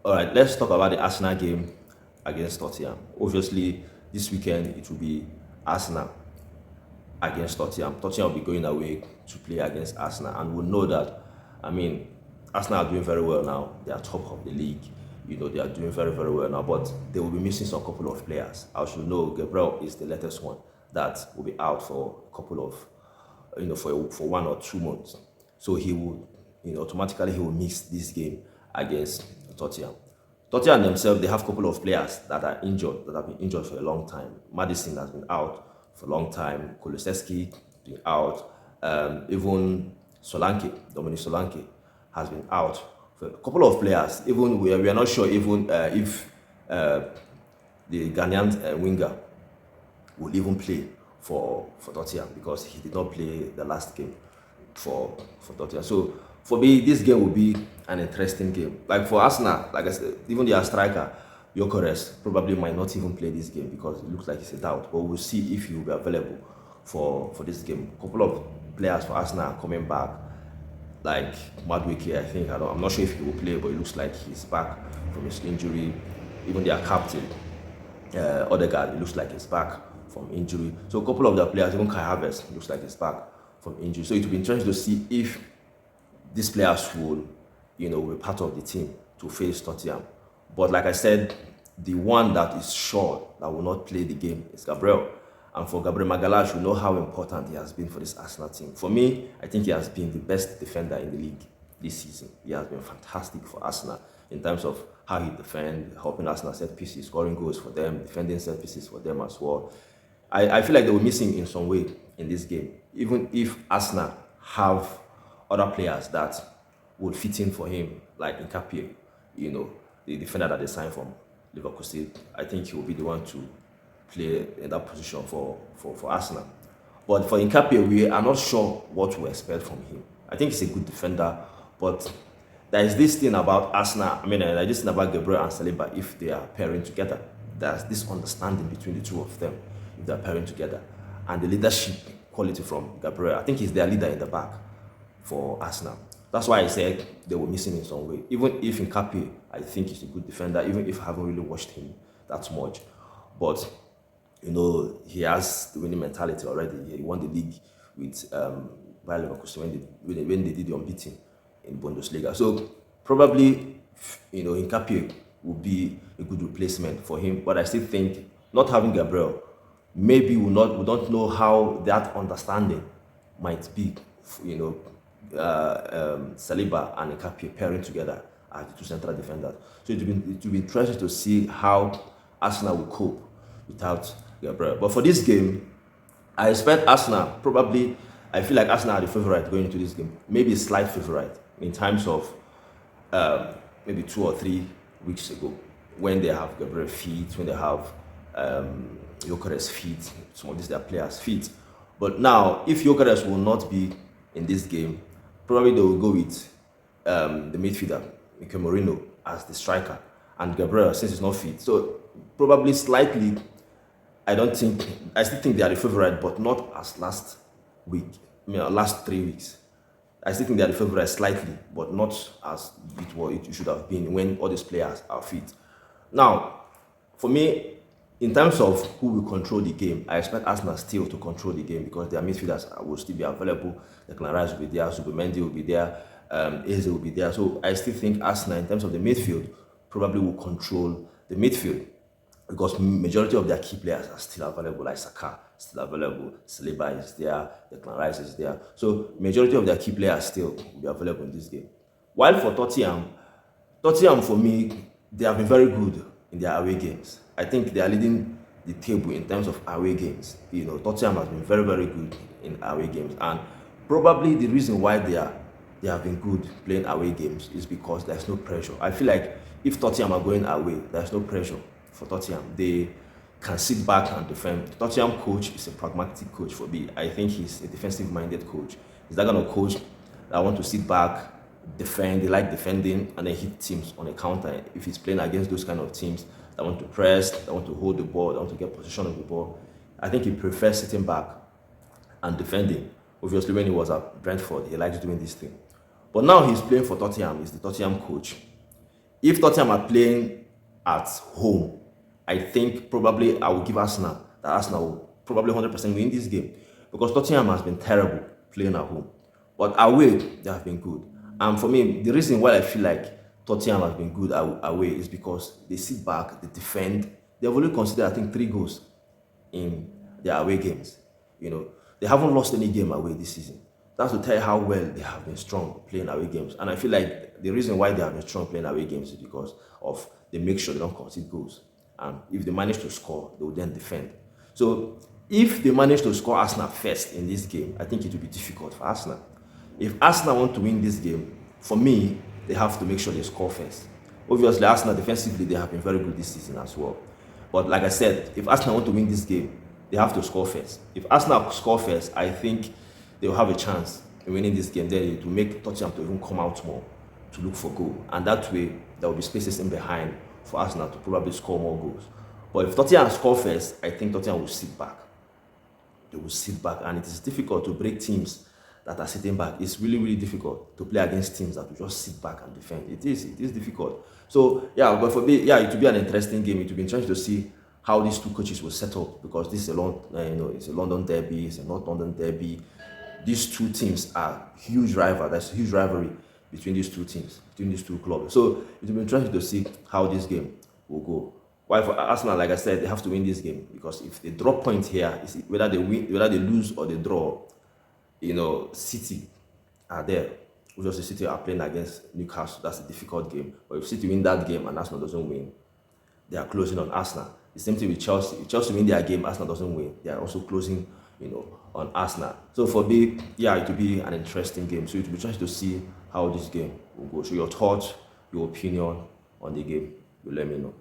All right, let's talk about the Arsenal game against Tottenham. Obviously, this weekend it will be Arsenal against Tottenham. Tottenham will be going away to play against Arsenal, and we'll know that. I mean, Arsenal are doing very well now. They are top of the league. They are doing very, very well now, but they will be missing some couple of players. As you know, Gabriel is the latest one that will be out for a couple of, for 1 or 2 months. So he will, automatically he will miss this game against Tottenham. Tottenham themselves, they have a couple of players that are injured, that have been injured for a long time. Madison has been out for a long time. Kulusevski been out. Even Dominic Solanke, has been out for a couple of players. Even we are not sure even if the Ghanaian winger will even play for Tottenham because he did not play the last game for Tottenham. So for me, this game will be an interesting game. Like for Arsenal, like I said, even their striker, Gyökeres, probably might not even play this game because it looks like it's a doubt. But we'll see if he will be available for this game. A couple of players for Arsenal are coming back, like Madueke, I think. I'm not sure if he will play, but it looks like he's back from his injury. Even their captain, Odegaard, it looks like he's back from injury. So a couple of the players, even Kai Havertz, looks like he's back from injury. So it will be interesting to see if these players will, be part of the team to face Tottenham. But like I said, the one that is sure that will not play the game is Gabriel. And for Gabriel Magalhaes, we know how important he has been for this Arsenal team. For me, I think he has been the best defender in the league this season. He has been fantastic for Arsenal in terms of how he defends, helping Arsenal set pieces, scoring goals for them, defending set pieces for them as well. I feel like they were missing in some way in this game. Even if Arsenal have other players that would fit in for him, like Nkapie, the defender that they signed from Liverpool, I think he will be the one to play in that position for Arsenal. But for Nkapie, we are not sure what to expect from him. I think he's a good defender, but there is this thing about Arsenal. There's this thing about Gabriel and Saliba if they are pairing together. There's this understanding between the two of them if they are pairing together. And the leadership quality from Gabriel, I think he's their leader in the back for Arsenal. That's why I said they were missing in some way. Even if Nkapie, I think he's a good defender, even if I haven't really watched him that much. But, he has the winning mentality already. He won the league with Bayer Leverkusen when they did the unbeaten in Bundesliga. So probably, Nkapie would be a good replacement for him. But I still think not having Gabriel, maybe we don't know how that understanding might be, Saliba and Nkapie pairing together as the two central defenders. So it will be interesting to see how Arsenal will cope without Gabriel. But for this game, I expect Arsenal, probably, I feel like Arsenal are the favourite going into this game. Maybe a slight favourite in terms of maybe 2 or 3 weeks ago when they have Gabriel fit, when they have Gyökeres fit, some of these their players fit. But now, if Gyökeres will not be in this game, probably they will go with the midfielder, Mikel Merino, as the striker, and Gabriel, since he's not fit. So probably slightly, I still think they are the favourite, but not as last 3 weeks. I still think they are the favourite slightly, but not as it should have been when all these players are fit. Now, for me, in terms of who will control the game, I expect Arsenal still to control the game because their midfielders will still be available. Declan Rice will be there, Zubimendi will be there, Eze will be there. So I still think Arsenal, in terms of the midfield, probably will control the midfield because majority of their key players are still available, like Saka still available, Saliba is there, Declan Rice is there. So majority of their key players still will be available in this game. While for Tottenham for me, they have been very good in their away games. I think they are leading the table in terms of away games. Tottenham has been very, very good in away games, and probably the reason why they have been good playing away games is because there's no pressure. I feel like if Tottenham are going away, there's no pressure for Tottenham. They can sit back and defend. The Tottenham coach is a pragmatic coach for me. I think he's a defensive-minded coach. He's not going to coach that want to sit back, defend. They like defending and then hit teams on a counter. If he's playing against those kind of teams that want to press, that want to hold the ball, that want to get possession of the ball, I think he prefers sitting back and defending. Obviously, when he was at Brentford, he likes doing this thing. But now he's playing for Tottenham. He's the Tottenham coach. If Tottenham are playing at home, I think probably I will give Arsenal that Arsenal will probably 100% win this game because Tottenham has been terrible playing at home. But away, they have been good. And for me, the reason why I feel like Tottenham has been good away is because they sit back, they defend. They've only considered, I think, 3 goals in their away games. They haven't lost any game away this season. That's to tell you how well they have been strong playing away games. And I feel like the reason why they have been strong playing away games is because of they make sure they don't concede goals. And if they manage to score, they will then defend. So if they manage to score Arsenal first in this game, I think it will be difficult for Arsenal. If Arsenal want to win this game, for me, they have to make sure they score first. Obviously, Arsenal defensively, they have been very good this season as well. But like I said, if Arsenal want to win this game, they have to score first. If Arsenal score first, I think they will have a chance in winning this game. Then to make Tottenham to even come out more to look for goal. And that way, there will be spaces in behind for Arsenal to probably score more goals. But if Tottenham score first, I think Tottenham will sit back. They will sit back, and it is difficult to break teams that are sitting back. It's really, really difficult to play against teams that will just sit back and defend. It is difficult. So yeah, but for me, yeah, it will be an interesting game. It will be interesting to see how these two coaches will set up because this is it's a London derby, it's a North London derby. These two teams are huge rival. There's a huge rivalry between these two teams, between these two clubs. So it will be interesting to see how this game will go. While for Arsenal, like I said, they have to win this game because if they drop points here, whether they win, whether they lose or they draw, City are there. Obviously, City are playing against Newcastle. That's a difficult game. But if City win that game and Arsenal doesn't win, they are closing on Arsenal. The same thing with Chelsea. If Chelsea win their game, Arsenal doesn't win, they are also closing, on Arsenal. So for me, yeah, it will be an interesting game. So it will be interesting to see how this game will go. So your thoughts, your opinion on the game, you let me know.